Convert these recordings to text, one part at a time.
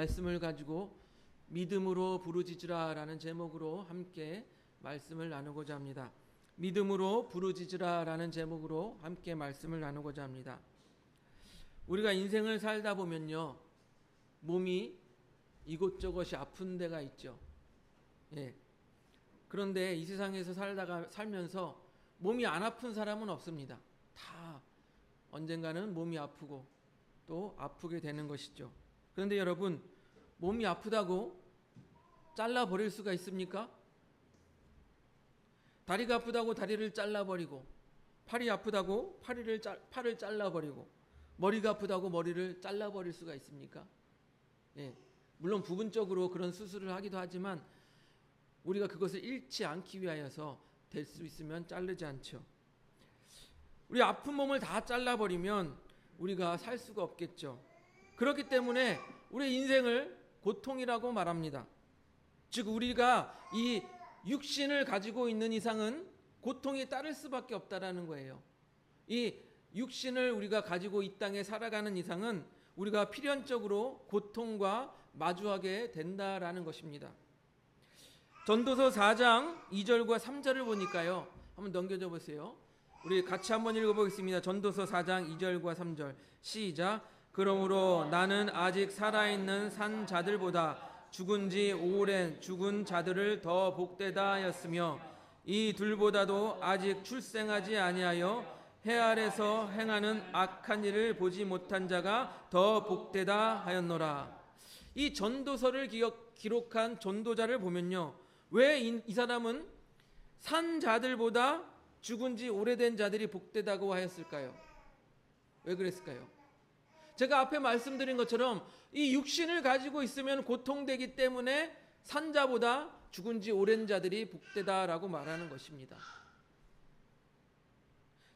말씀을 가지고 믿음으로 부르짖으라라는 제목으로 함께 말씀을 나누고자 합니다. 믿음으로 부르짖으라라는 제목으로 함께 말씀을 나누고자 합니다. 우리가 인생을 살다 보면요, 몸이 이곳저곳이 아픈 데가 있죠. 예. 그런데 이 세상에서 살면서 몸이 안 아픈 사람은 없습니다. 다 언젠가는 몸이 아프고 또 아프게 되는 것이죠. 그런데 여러분, 몸이 아프다고 잘라버릴 수가 있습니까? 다리가 아프다고 다리를 잘라버리고, 팔이 아프다고 팔을 잘라버리고, 머리가 아프다고 머리를 잘라버릴 수가 있습니까? 예. 물론 부분적으로 그런 수술을 하기도 하지만 우리가 그것을 잃지 않기 위하여서 될 수 있으면 자르지 않죠. 우리 아픈 몸을 다 잘라버리면 우리가 살 수가 없겠죠. 그렇기 때문에 우리 인생을 고통이라고 말합니다. 즉 우리가 이 육신을 가지고 있는 이상은 고통이 따를 수밖에 없다라는 거예요. 이 육신을 우리가 가지고 이 땅에 살아가는 이상은 우리가 필연적으로 고통과 마주하게 된다라는 것입니다. 전도서 4장 2절과 3절을 보니까요. 한번 넘겨줘 보세요. 우리 같이 한번 읽어보겠습니다. 전도서 4장 2절과 3절 시작. 그러므로 나는 아직 살아있는 산 자들보다 죽은 지 오랜 죽은 자들을 더 복되다 하였으며 이 둘보다도 아직 출생하지 아니하여 해 아래서 행하는 악한 일을 보지 못한 자가 더 복되다 하였노라. 이 전도서를 기록한 전도자를 보면요, 왜 이 사람은 산 자들보다 죽은 지 오래된 자들이 복되다고 하였을까요? 왜 그랬을까요? 제가 앞에 말씀드린 것처럼 이 육신을 가지고 있으면 고통되기 때문에 산 자보다 죽은 지 오랜 자들이 복되다라고 말하는 것입니다.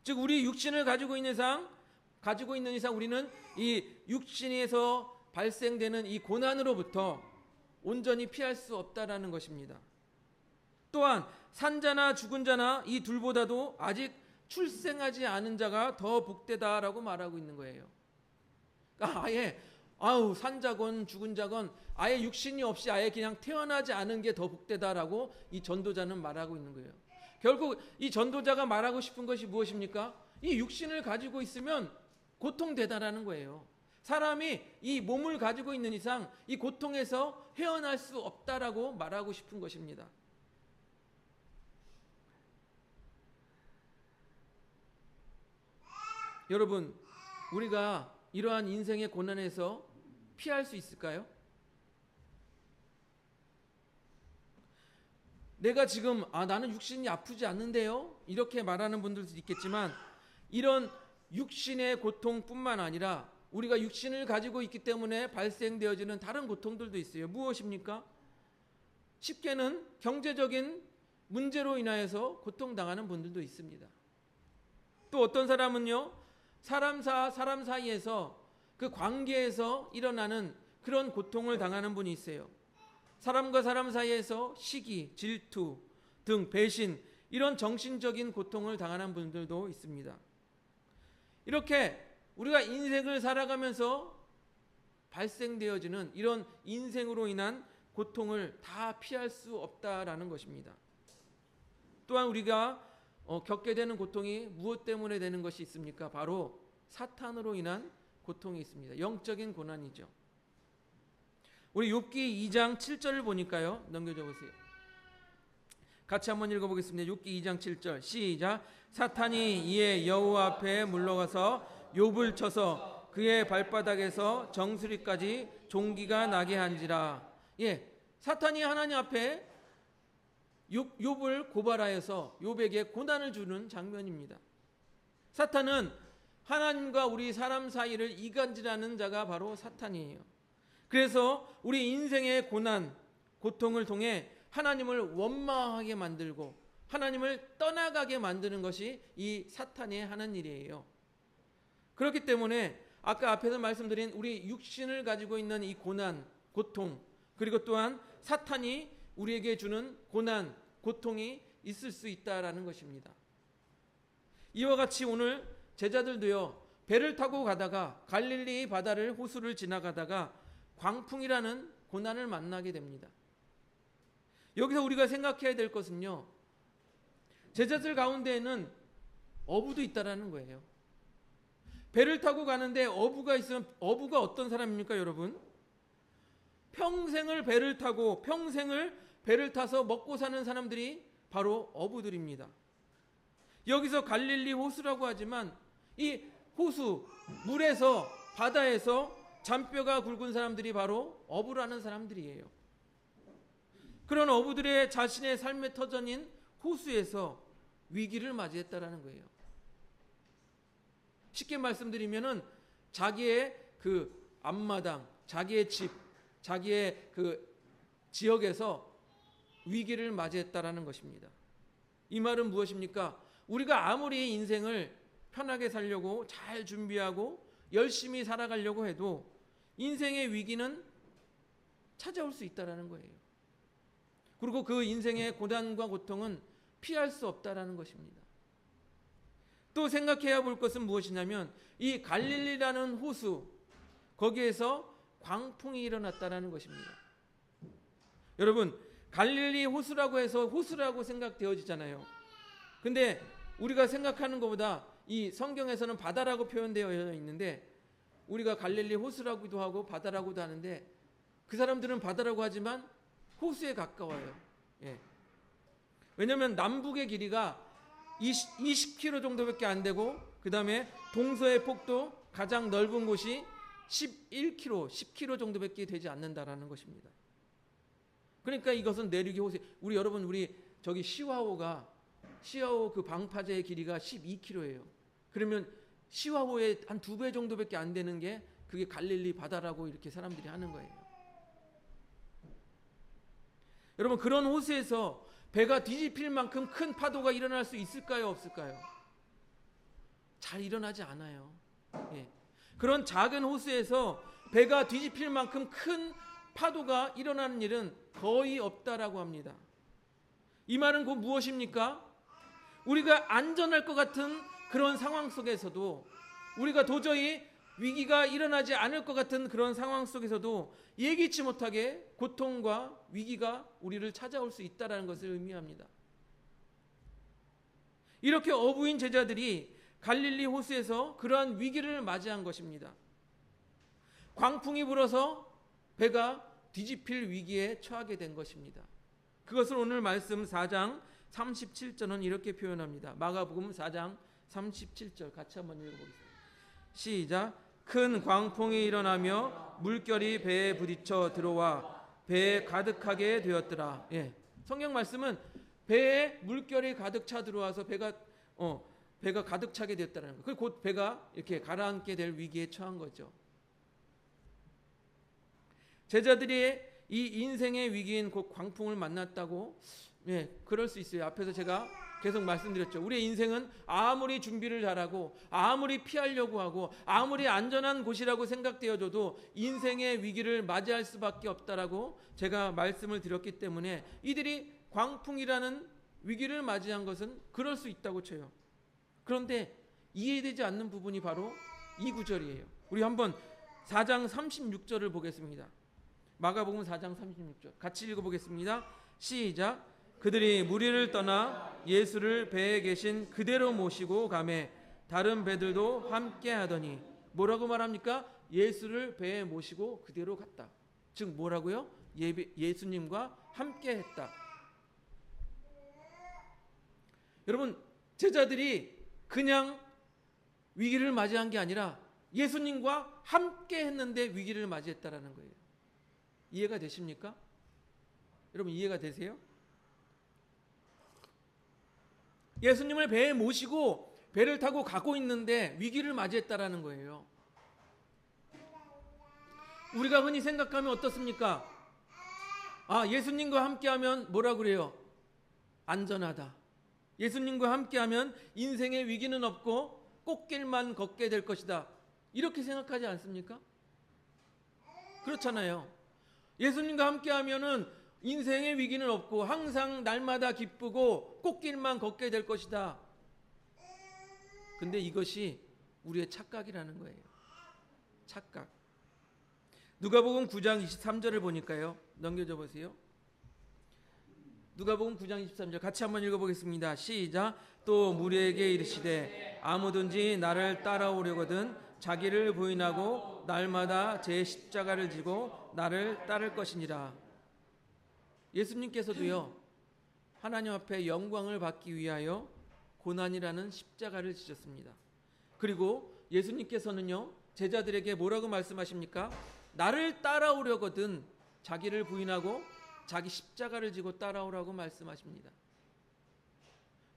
즉 우리 육신을 가지고 있는 이상 우리는 이 육신에서 발생되는 이 고난으로부터 온전히 피할 수 없다라는 것입니다. 또한 산자나 죽은 자나 이 둘보다도 아직 출생하지 않은 자가 더 복되다라고 말하고 있는 거예요. 그러니까 아예 산자건 죽은 자건 아예 육신이 없이 아예 그냥 태어나지 않은 게 더 복되다라고 이 전도자는 말하고 있는 거예요. 결국 이 전도자가 말하고 싶은 것이 무엇입니까? 이 육신을 가지고 있으면 고통되다라는 거예요. 사람이 이 몸을 가지고 있는 이상 이 고통에서 헤어날 수 없다라고 말하고 싶은 것입니다. 여러분, 우리가 이러한 인생의 고난에서 피할 수 있을까요? 내가 지금 나는 육신이 아프지 않는데요? 이렇게 말하는 분들도 있겠지만 이런 육신의 고통뿐만 아니라 우리가 육신을 가지고 있기 때문에 발생되어지는 다른 고통들도 있어요. 무엇입니까? 쉽게는 경제적인 문제로 인하여서 고통당하는 분들도 있습니다. 또 어떤 사람은요, 사람 사이에서 그 관계에서 일어나는 그런 고통을 당하는 분이 있어요. 사람과 사람 사이에서 시기, 질투 등 배신, 이런 정신적인 고통을 당하는 분들도 있습니다. 이렇게 우리가 인생을 살아가면서 발생되어지는 이런 인생으로 인한 고통을 다 피할 수 없다라는 것입니다. 또한 우리가 겪게 되는 고통이 무엇 때문에 되는 것이 있습니까? 바로 사탄으로 인한 고통이 있습니다. 영적인 고난이죠. 우리 욥기 2장 7절을 보니까요. 넘겨줘 보세요. 같이 한번 읽어보겠습니다. 욥기 2장 7절 시작. 사탄이 이에 여호와 앞에 물러가서 욥을 쳐서 그의 발바닥에서 정수리까지 종기가 나게 한지라. 사탄이 하나님 앞에 욥을 고발하여서 욥에게 고난을 주는 장면입니다. 사탄은 하나님과 우리 사람 사이를 이간질하는 자가 바로 사탄이에요. 그래서 우리 인생의 고통을 통해 하나님을 원망하게 만들고 하나님을 떠나가게 만드는 것이 이 사탄이 하는 일이에요. 그렇기 때문에 아까 앞에서 말씀드린 우리 육신을 가지고 있는 이 고통, 그리고 또한 사탄이 우리에게 주는 고통이 있을 수 있다라는 것입니다. 이와 같이 오늘 제자들도요, 배를 타고 가다가 갈릴리 바다를 호수를 지나가다가 광풍이라는 고난을 만나게 됩니다. 여기서 우리가 생각해야 될 것은요, 제자들 가운데에는 어부도 있다라는 거예요. 배를 타고 가는데 어부가 있으면, 어부가 어떤 사람입니까, 여러분? 평생을 배를 타고 평생을 배를 타서 먹고 사는 사람들이 바로 어부들입니다. 여기서 갈릴리 호수라고 하지만 이 호수, 물에서, 바다에서 잔뼈가 굵은 사람들이 바로 어부라는 사람들이에요. 그런 어부들의 자신의 삶의 터전인 호수에서 위기를 맞이했다라는 거예요. 쉽게 말씀드리면은 자기의 그 앞마당, 자기의 집, 자기의 그 지역에서 위기를 맞이했다라는 것입니다. 이 말은 무엇입니까? 우리가 아무리 인생을 편하게 살려고 잘 준비하고 열심히 살아가려고 해도 인생의 위기는 찾아올 수 있다라는 거예요. 그리고 그 인생의 고난과 고통은 피할 수 없다라는 것입니다. 또 생각해야 볼 것은 무엇이냐면 이 갈릴리라는 호수, 거기에서 광풍이 일어났다라는 것입니다. 여러분, 갈릴리 호수라고 해서 호수라고 생각되어지잖아요. 근데 우리가 생각하는 것보다 이 성경에서는 바다라고 표현되어 있는데, 우리가 갈릴리 호수라고도 하고 바다라고도 하는데, 그 사람들은 바다라고 하지만 호수에 가까워요. 예. 왜냐하면 남북의 길이가 20km 정도밖에 안 되고, 그 다음에 동서의 폭도 가장 넓은 곳이 11km, 10km 정도밖에 되지 않는다라는 것입니다. 그러니까 이것은 내륙의 호수. 우리 저기 시화호 그 방파제의 길이가 12km예요. 그러면 시화호의 한 2배 정도밖에 안 되는 게 그게 갈릴리 바다라고 이렇게 사람들이 하는 거예요. 여러분, 그런 호수에서 배가 뒤집힐 만큼 큰 파도가 일어날 수 있을까요, 없을까요? 잘 일어나지 않아요. 예. 그런 작은 호수에서 배가 뒤집힐 만큼 큰 파도가 일어나는 일은 거의 없다라고 합니다. 이 말은 곧 무엇입니까? 우리가 안전할 것 같은 그런 상황 속에서도, 우리가 도저히 위기가 일어나지 않을 것 같은 그런 상황 속에서도 예기치 못하게 고통과 위기가 우리를 찾아올 수 있다는 것을 의미합니다. 이렇게 어부인 제자들이 갈릴리 호수에서 그러한 위기를 맞이한 것입니다. 광풍이 불어서 배가 뒤집힐 위기에 처하게 된 것입니다. 그것을 오늘 말씀 4장 37절은 이렇게 표현합니다. 마가복음 4장 37절 같이 한번 읽어보겠습니다. 시작. 큰 광풍이 일어나며 물결이 배에 부딪혀 들어와 배에 가득하게 되었더라. 예. 성경 말씀은 배에 물결이 가득 차 들어와서 배가 가득 차게 되었다는 거예요. 그리고 곧 배가 이렇게 가라앉게 될 위기에 처한 거죠. 제자들이 이 인생의 위기인 곧 광풍을 만났다고, 예, 그럴 수 있어요. 앞에서 제가 계속 말씀드렸죠. 우리의 인생은 아무리 준비를 잘하고 아무리 피하려고 하고 아무리 안전한 곳이라고 생각되어져도 인생의 위기를 맞이할 수밖에 없다라고 제가 말씀을 드렸기 때문에 이들이 광풍이라는 위기를 맞이한 것은 그럴 수 있다고 쳐요. 그런데 이해되지 않는 부분이 바로 이 구절이에요. 우리 한번 4장 36절을 보겠습니다. 마가복음 4장 36절 같이 읽어보겠습니다. 시작. 그들이 무리를 떠나 예수를 배에 계신 그대로 모시고 가매 다른 배들도 함께 하더니, 뭐라고 말합니까? 예수를 배에 모시고 그대로 갔다. 즉 뭐라고요? 예수님과 함께 했다. 여러분, 제자들이 그냥 위기를 맞이한 게 아니라 예수님과 함께 했는데 위기를 맞이했다라는 거예요. 이해가 되십니까? 여러분, 이해가 되세요? 예수님을 배에 모시고 배를 타고 가고 있는데 위기를 맞이했다라는 거예요. 우리가 흔히 생각하면 어떻습니까? 예수님과 함께하면 뭐라 그래요? 안전하다. 예수님과 함께하면 인생의 위기는 없고 꽃길만 걷게 될 것이다. 이렇게 생각하지 않습니까? 그렇잖아요. 예수님과 함께하면은 인생의 위기는 없고 항상 날마다 기쁘고 꽃길만 걷게 될 것이다. 근데 이것이 우리의 착각이라는 거예요. 착각. 누가복음 9장 23절을 보니까요. 넘겨줘 보세요. 누가복음 9장 23절 같이 한번 읽어보겠습니다. 시작. 또 무리에게 이르시되 아무든지 나를 따라오려거든 자기를 부인하고 날마다 제 십자가를 지고 나를 따를 것이니라. 예수님께서도요, 하나님 앞에 영광을 받기 위하여 고난이라는 십자가를 지셨습니다. 그리고 예수님께서는요, 제자들에게 뭐라고 말씀하십니까? 나를 따라오려거든 자기를 부인하고 자기 십자가를 지고 따라오라고 말씀하십니다.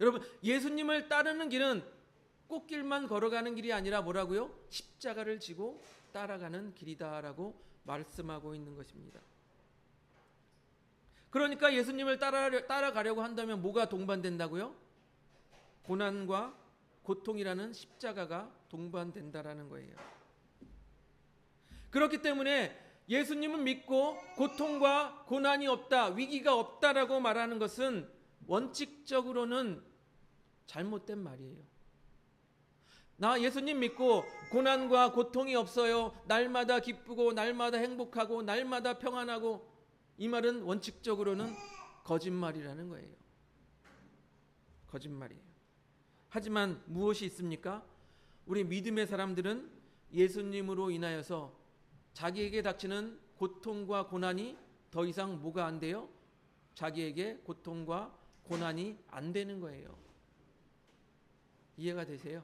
여러분, 예수님을 따르는 길은 꽃길만 걸어가는 길이 아니라 뭐라고요? 십자가를 지고 따라가는 길이다라고 말씀하고 있는 것입니다. 그러니까 예수님을 따라가려고 한다면 뭐가 동반된다고요? 고난과 고통이라는 십자가가 동반된다라는 거예요. 그렇기 때문에 예수님은 믿고 고통과 고난이 없다, 위기가 없다라고 말하는 것은 원칙적으로는 잘못된 말이에요. 나 예수님 믿고 고난과 고통이 없어요. 날마다 기쁘고 날마다 행복하고 날마다 평안하고, 이 말은 원칙적으로는 거짓말이라는 거예요. 거짓말이에요. 하지만 무엇이 있습니까? 우리 믿음의 사람들은 예수님으로 인하여서 자기에게 닥치는 고통과 고난이 더 이상 뭐가 안 돼요? 자기에게 고통과 고난이 안 되는 거예요. 이해가 되세요?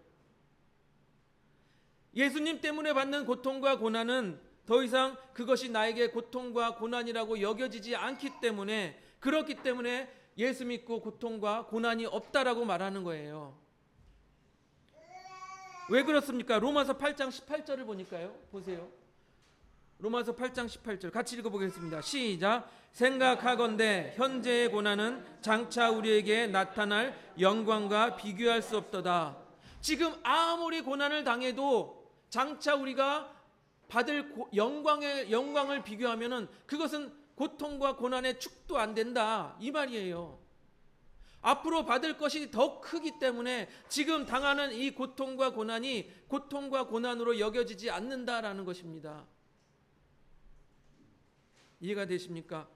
예수님 때문에 받는 고통과 고난은 더 이상 그것이 나에게 고통과 고난이라고 여겨지지 않기 때문에, 그렇기 때문에 예수 믿고 고통과 고난이 없다라고 말하는 거예요. 왜 그렇습니까? 로마서 8장 18절을 보니까요. 보세요. 로마서 8장 18절 같이 읽어보겠습니다. 시작. 생각하건대 현재의 고난은 장차 우리에게 나타날 영광과 비교할 수 없도다. 지금 아무리 고난을 당해도 장차 우리가 받을 영광을 비교하면은 그것은 고통과 고난의 축도 안 된다, 이 말이에요. 앞으로 받을 것이 더 크기 때문에 지금 당하는 이 고통과 고난이 고통과 고난으로 여겨지지 않는다라는 것입니다. 이해가 되십니까?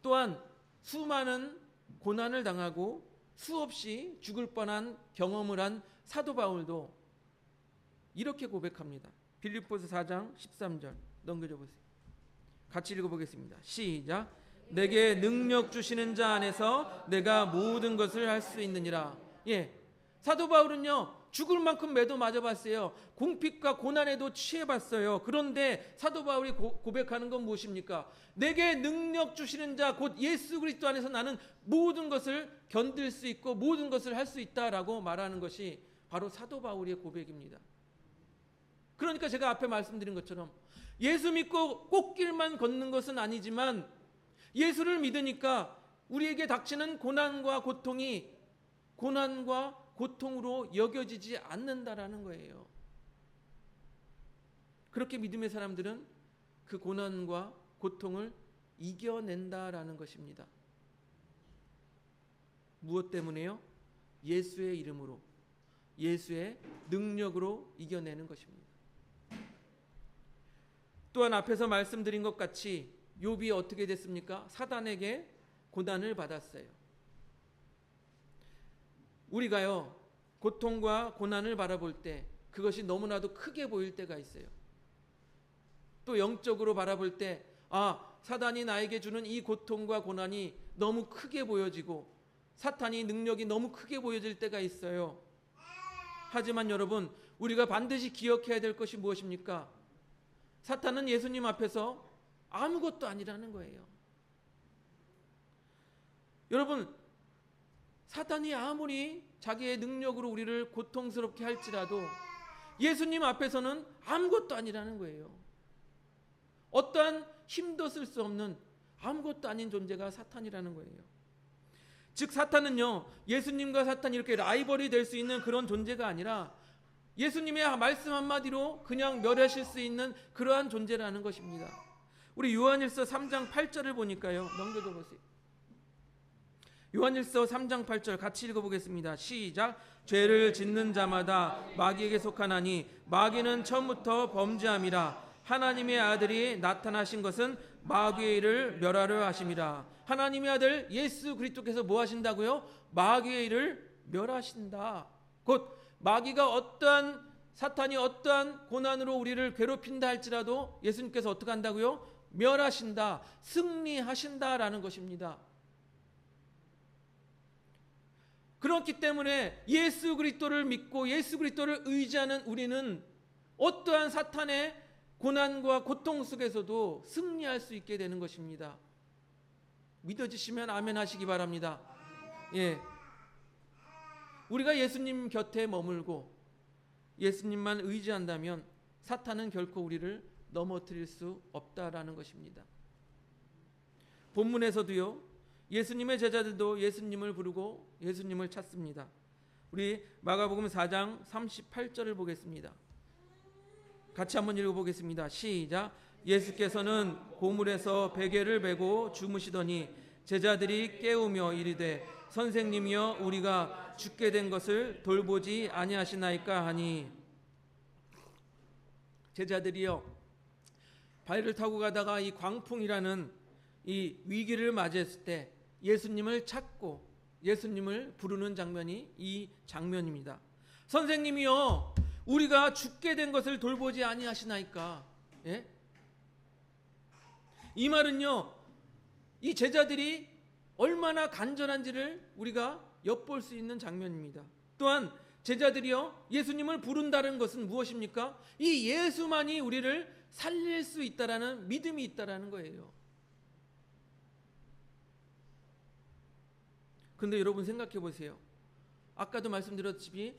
또한 수많은 고난을 당하고 수없이 죽을 뻔한 경험을 한 사도 바울도 이렇게 고백합니다. 빌립보서 4장 13절 넘겨줘 보세요. 같이 읽어보겠습니다. 시작. 내게 능력 주시는 자 안에서 내가 모든 것을 할 수 있느니라. 사도 바울은요, 죽을 만큼 매도 맞아봤어요. 궁핍과 고난에도 취해봤어요. 그런데 사도 바울이 고백하는 건 무엇입니까? 내게 능력 주시는 자, 곧 예수 그리스도 안에서 나는 모든 것을 견딜 수 있고 모든 것을 할 수 있다라고 말하는 것이 바로 사도 바울의 고백입니다. 그러니까 제가 앞에 말씀드린 것처럼 예수 믿고 꽃길만 걷는 것은 아니지만 예수를 믿으니까 우리에게 닥치는 고난과 고통이 고난과 고통으로 여겨지지 않는다라는 거예요. 그렇게 믿음의 사람들은 그 고난과 고통을 이겨낸다라는 것입니다. 무엇 때문에요? 예수의 이름으로, 예수의 능력으로 이겨내는 것입니다. 또한 앞에서 말씀드린 것 같이 욥이 어떻게 됐습니까? 사단에게 고난을 받았어요. 우리가요, 고통과 고난을 바라볼 때 그것이 너무나도 크게 보일 때가 있어요. 또 영적으로 바라볼 때 사단이 나에게 주는 이 고통과 고난이 너무 크게 보여지고 사탄이 능력이 너무 크게 보여질 때가 있어요. 하지만 여러분, 우리가 반드시 기억해야 될 것이 무엇입니까? 사탄은 예수님 앞에서 아무것도 아니라는 거예요. 여러분, 사탄이 아무리 자기의 능력으로 우리를 고통스럽게 할지라도 예수님 앞에서는 아무것도 아니라는 거예요. 어떠한 힘도 쓸 수 없는 아무것도 아닌 존재가 사탄이라는 거예요. 즉 사탄은요, 예수님과 사탄이 이렇게 라이벌이 될 수 있는 그런 존재가 아니라 예수님의 말씀 한마디로 그냥 멸하실 수 있는 그러한 존재라는 것입니다. 우리 요한일서 3장 8절을 보니까요, 넘겨줘 보세요. 요한일서 3장 8절 같이 읽어보겠습니다. 시작. 죄를 짓는 자마다 마귀에게 속하나니 마귀는 처음부터 범죄함이라. 하나님의 아들이 나타나신 것은 마귀의 일을 멸하려 하심이라. 하나님의 아들 예수 그리스도께서 뭐 하신다고요? 마귀의 일을 멸하신다. 곧 마귀가 어떠한, 사탄이 어떠한 고난으로 우리를 괴롭힌다 할지라도 예수님께서 어떻게 한다고요? 멸하신다, 승리하신다라는 것입니다. 그렇기 때문에 예수 그리스도를 믿고 예수 그리스도를 의지하는 우리는 어떠한 사탄의 고난과 고통 속에서도 승리할 수 있게 되는 것입니다. 믿어지시면 아멘 하시기 바랍니다. 예. 우리가 예수님 곁에 머물고 예수님만 의지한다면 사탄은 결코 우리를 넘어뜨릴 수 없다라는 것입니다. 본문에서도요, 예수님의 제자들도 예수님을 부르고 예수님을 찾습니다. 우리 마가복음 4장 38절을 보겠습니다. 같이 한번 읽어보겠습니다. 시작. 예수께서는 고물에서 베개를 메고 주무시더니 제자들이 깨우며 이르되 선생님이여 우리가 죽게 된 것을 돌보지 아니하시나이까 하니. 제자들이요, 배를 타고 가다가 이 광풍이라는 이 위기를 맞이했을 때 예수님을 찾고 예수님을 부르는 장면이 이 장면입니다. 선생님이여 우리가 죽게 된 것을 돌보지 아니하시나이까. 예? 이 말은요, 이 제자들이 얼마나 간절한지를 우리가 엿볼 수 있는 장면입니다. 또한 제자들이요 예수님을 부른다는 것은 무엇입니까? 이 예수만이 우리를 살릴 수 있다라는 믿음이 있다라는 거예요. 근데 여러분 생각해 보세요. 아까도 말씀드렸듯이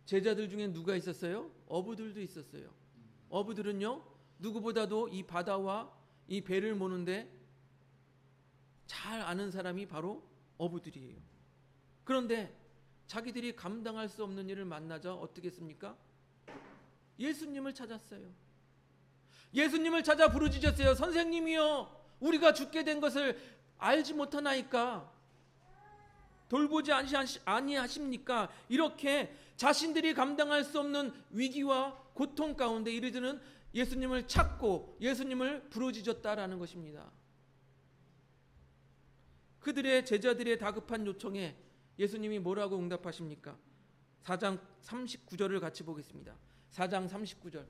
제자들 중에 누가 있었어요? 어부들도 있었어요. 어부들은요 누구보다도 이 바다와 이 배를 모는데 잘 아는 사람이 바로 어부들이에요. 그런데 자기들이 감당할 수 없는 일을 만나자 어떻게 했습니까? 예수님을 찾았어요. 예수님을 찾아 부르짖었어요. 선생님이여 우리가 죽게 된 것을 알지 못하나이까? 돌보지 아니하십니까? 이렇게 자신들이 감당할 수 없는 위기와 고통 가운데 이르드는 예수님을 찾고 예수님을 부르짖었다라는 것입니다. 그들의 제자들의 다급한 요청에 예수님이 뭐라고 응답하십니까? 4장 39절을 같이 보겠습니다. 4장 39절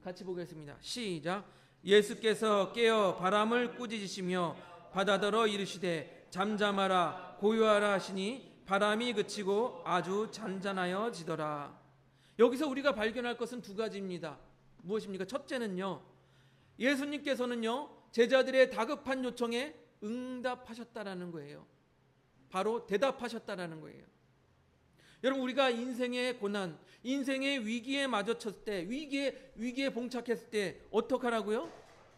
같이 보겠습니다. 시작. 예수께서 깨어 바람을 꾸짖으시며 바다더러 이르시되 잠잠하라 고요하라 하시니 바람이 그치고 아주 잔잔하여지더라. 여기서 우리가 발견할 것은 두 가지입니다. 무엇입니까? 첫째는요, 예수님께서는요 제자들의 다급한 요청에 응답하셨다라는 거예요. 바로 대답하셨다라는 거예요. 여러분 우리가 인생의 고난, 인생의 위기에 마주쳤을 때, 위기에 봉착했을 때 어떻게 하라고요?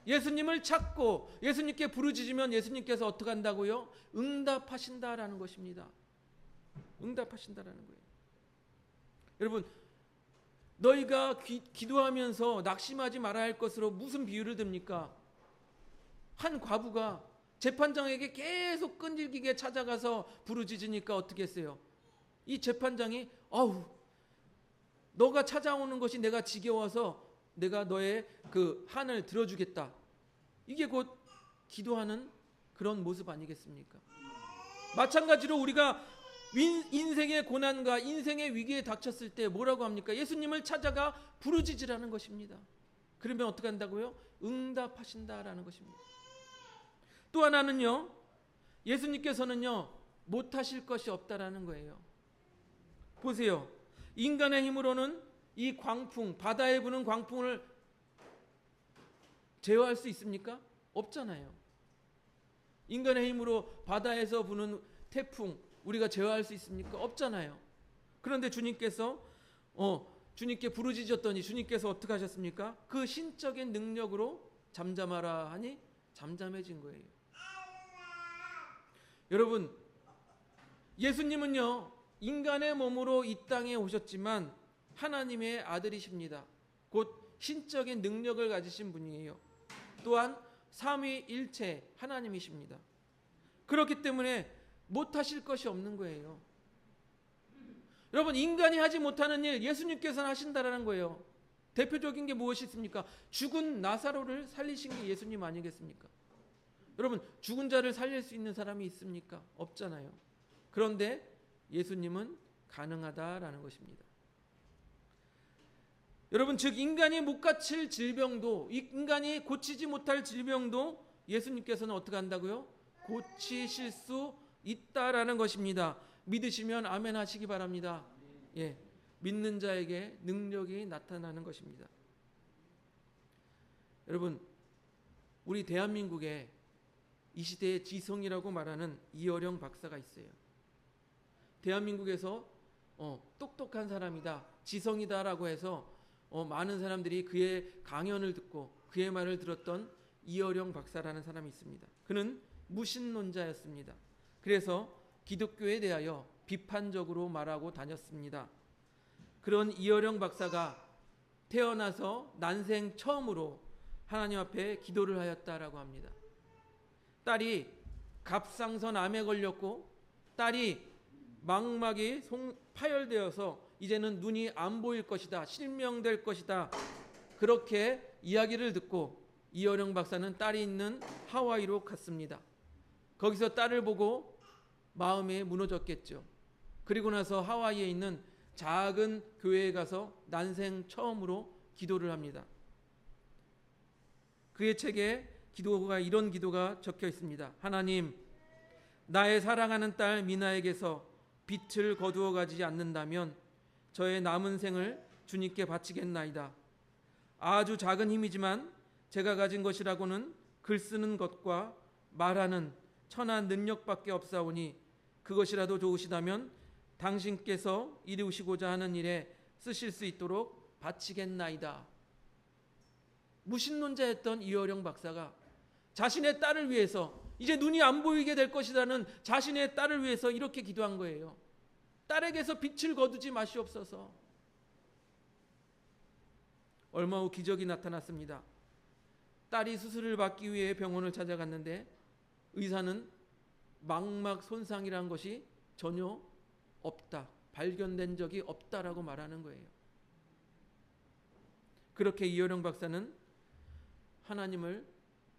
예수님을 찾고 예수님께 부르짖으면 예수님께서 어떻게 한다고요? 응답하신다라는 것입니다. 응답하신다라는 거예요. 여러분 너희가 기도하면서 낙심하지 말아야 할 것으로 무슨 비유를 듭니까? 한 과부가 재판장에게 계속 끈질기게 찾아가서 부르짖으니까 어떻게 했어요? 이 재판장이 너가 찾아오는 것이 내가 지겨워서 내가 너의 그 한을 들어주겠다. 이게 곧 기도하는 그런 모습 아니겠습니까? 마찬가지로 우리가 인생의 고난과 인생의 위기에 닥쳤을 때 뭐라고 합니까? 예수님을 찾아가 부르짖으라는 것입니다. 그러면 어떻게 한다고요? 응답하신다라는 것입니다. 또 하나는요, 예수님께서는요 못하실 것이 없다라는 거예요. 보세요. 인간의 힘으로는 이 광풍, 바다에 부는 광풍을 제어할 수 있습니까? 없잖아요. 인간의 힘으로 바다에서 부는 태풍 우리가 제어할 수 있습니까? 없잖아요. 그런데 주님께서 주님께 부르짖었더니 주님께서 어떻게 하셨습니까? 그 신적인 능력으로 잠잠하라 하니 잠잠해진 거예요. 여러분 예수님은요 인간의 몸으로 이 땅에 오셨지만 하나님의 아들이십니다. 곧 신적인 능력을 가지신 분이에요. 또한 삼위일체 하나님이십니다. 그렇기 때문에 못하실 것이 없는 거예요. 여러분 인간이 하지 못하는 일 예수님께서는 하신다라는 거예요. 대표적인 게 무엇이 있습니까? 죽은 나사로를 살리신 게 예수님 아니겠습니까? 여러분, 죽은 자를 살릴 수 있는 사람이 있습니까? 없잖아요. 그런데 예수님은 가능하다라는 것입니다. 여러분, 즉 인간이 못 고칠 질병도, 인간이 고치지 못할 질병도 예수님께서는 어떻게 한다고요? 고치실 수 있다라는 것입니다. 믿으시면 아멘 하시기 바랍니다. 예, 믿는 자에게 능력이 나타나는 것입니다. 여러분, 우리 대한민국에 이 시대의 지성이라고 말하는 이어령 박사가 있어요. 대한민국에서 똑똑한 사람이다, 지성이다라고 해서 많은 사람들이 그의 강연을 듣고 그의 말을 들었던 이어령 박사라는 사람이 있습니다. 그는 무신론자였습니다. 그래서 기독교에 대하여 비판적으로 말하고 다녔습니다. 그런 이어령 박사가 태어나서 난생 처음으로 하나님 앞에 기도를 하였다라고 합니다. 딸이 갑상선 암에 걸렸고 딸이 망막이 파열되어서 이제는 눈이 안 보일 것이다, 실명될 것이다, 그렇게 이야기를 듣고 이어령 박사는 딸이 있는 하와이로 갔습니다. 거기서 딸을 보고 마음이 무너졌겠죠. 그리고 나서 하와이에 있는 작은 교회에 가서 난생 처음으로 기도를 합니다. 그의 책에 이런 기도가 적혀 있습니다. 하나님, 나의 사랑하는 딸 미나에게서 빛을 거두어 가지 않는다면 저의 남은 생을 주님께 바치겠나이다. 아주 작은 힘이지만 제가 가진 것이라고는 글 쓰는 것과 말하는 천한 능력밖에 없사오니 그것이라도 좋으시다면 당신께서 이루시고자 하는 일에 쓰실 수 있도록 바치겠나이다. 무신론자였던 이어령 박사가 자신의 딸을 위해서, 이제 눈이 안 보이게 될 것이라는 자신의 딸을 위해서 이렇게 기도한 거예요. 딸에게서 빛을 거두지 마시옵소서. 얼마 후 기적이 나타났습니다. 딸이 수술을 받기 위해 병원을 찾아갔는데 의사는 망막 손상이라는 것이 전혀 없다, 발견된 적이 없다라고 말하는 거예요. 그렇게 이어령 박사는 하나님을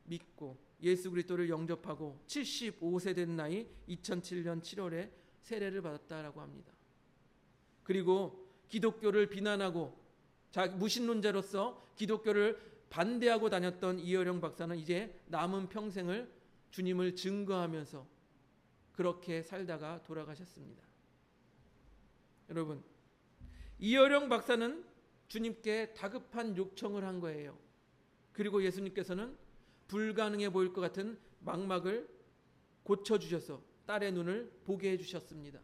믿고 예수 그리스도를 영접하고 75세 된 나이 2007년 7월에 세례를 받았다라고 합니다. 그리고 기독교를 비난하고 무신론자로서 기독교를 반대하고 다녔던 이어령 박사는 이제 남은 평생을 주님을 증거하면서 그렇게 살다가 돌아가셨습니다. 여러분, 이어령 박사는 주님께 다급한 요청을 한 거예요. 그리고 예수님께서는 불가능해 보일 것 같은 망막을 고쳐주셔서 딸의 눈을 보게 해주셨습니다.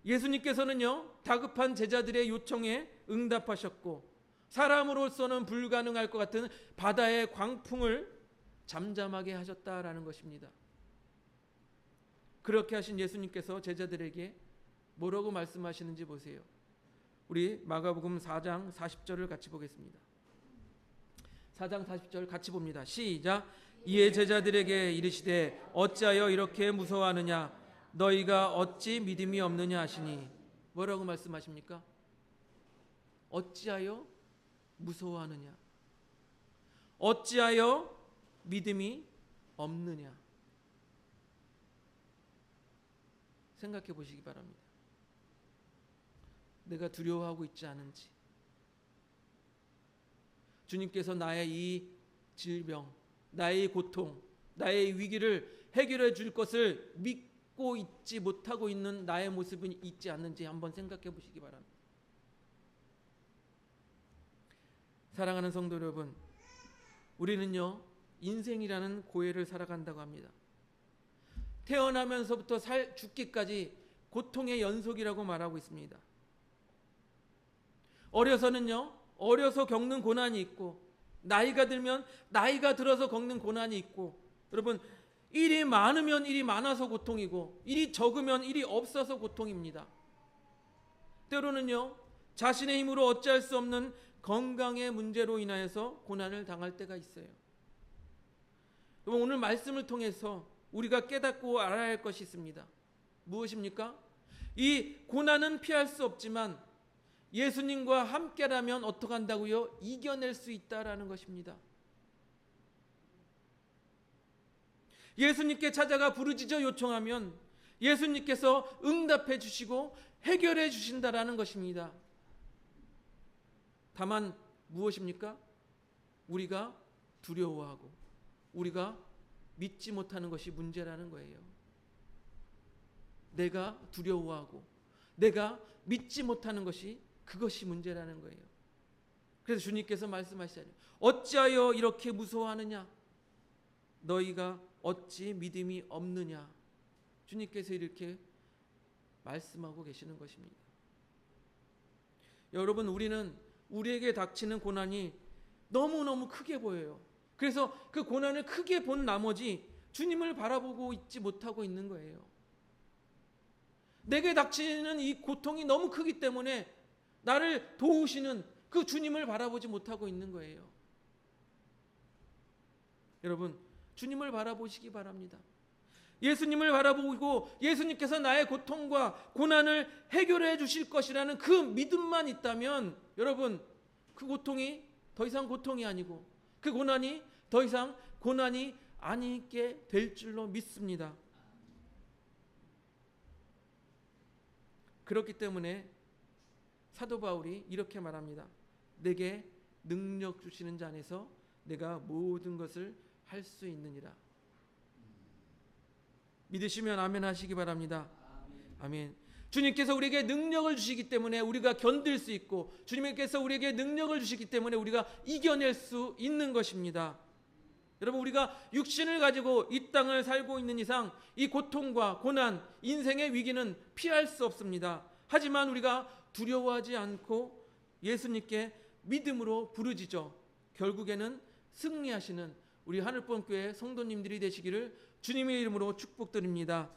예수님께서는요, 다급한 제자들의 요청에 응답하셨고 사람으로서는 불가능할 것 같은 바다의 광풍을 잠잠하게 하셨다라는 것입니다. 그렇게 하신 예수님께서 제자들에게 뭐라고 말씀하시는지 보세요. 우리 마가복음 4장 40절을 같이 보겠습니다. 4장 40절 같이 봅니다. 시작. 이에 제자들에게 이르시되 어찌하여 이렇게 무서워하느냐, 너희가 어찌 믿음이 없느냐 하시니. 뭐라고 말씀하십니까? 어찌하여 무서워하느냐, 어찌하여 믿음이 없느냐. 생각해 보시기 바랍니다. 내가 두려워하고 있지 않은지, 주님께서 나의 이 질병, 나의 고통, 나의 위기를 해결해 줄 것을 믿고 있지 못하고 있는 나의 모습은 있지 않는지 한번 생각해 보시기 바랍니다. 사랑하는 성도 여러분, 우리는요, 인생이라는 고해를 살아간다고 합니다. 태어나면서부터 죽기까지 고통의 연속이라고 말하고 있습니다. 어려서 겪는 고난이 있고, 나이가 들면 나이가 들어서 겪는 고난이 있고, 여러분, 일이 많으면 일이 많아서 고통이고, 일이 적으면 일이 없어서 고통입니다. 때로는요, 자신의 힘으로 어찌할 수 없는 건강의 문제로 인하여서 고난을 당할 때가 있어요. 여러분, 오늘 말씀을 통해서 우리가 깨닫고 알아야 할 것이 있습니다. 무엇입니까? 이 고난은 피할 수 없지만 예수님과 함께라면 어떻게 한다고요? 이겨낼 수 있다라는 것입니다. 예수님께 찾아가 부르짖어 요청하면 예수님께서 응답해 주시고 해결해 주신다라는 것입니다. 다만 무엇입니까? 우리가 두려워하고 우리가 믿지 못하는 것이 문제라는 거예요. 내가 두려워하고 내가 믿지 못하는 것이 그것이 문제라는 거예요. 그래서 주님께서 말씀하시잖아요. 어찌하여 이렇게 무서워하느냐? 너희가 어찌 믿음이 없느냐? 주님께서 이렇게 말씀하고 계시는 것입니다. 여러분, 우리는 우리에게 닥치는 고난이 너무너무 크게 보여요. 그래서 그 고난을 크게 본 나머지 주님을 바라보고 있지 못하고 있는 거예요. 내게 닥치는 이 고통이 너무 크기 때문에 나를 도우시는 그 주님을 바라보지 못하고 있는 거예요. 여러분, 주님을 바라보시기 바랍니다. 예수님을 바라보고 예수님께서 나의 고통과 고난을 해결해 주실 것이라는 그 믿음만 있다면 여러분, 그 고통이 더 이상 고통이 아니고 그 고난이 더 이상 고난이 아니게 될 줄로 믿습니다. 그렇기 때문에 사도 바울이 이렇게 말합니다. 내게 능력 주시는 자 안에서 내가 모든 것을 할 수 있느니라. 믿으시면 아멘 하시기 바랍니다. 아멘. 주님께서 우리에게 능력을 주시기 때문에 우리가 견딜 수 있고 주님께서 우리에게 능력을 주시기 때문에 우리가 이겨낼 수 있는 것입니다. 여러분, 우리가 육신을 가지고 이 땅을 살고 있는 이상 이 고통과 고난, 인생의 위기는 피할 수 없습니다. 하지만 우리가 두려워하지 않고 예수님께 믿음으로 부르짖어 결국에는 승리하시는 우리 하늘본교회 성도님들이 되시기를 주님의 이름으로 축복드립니다.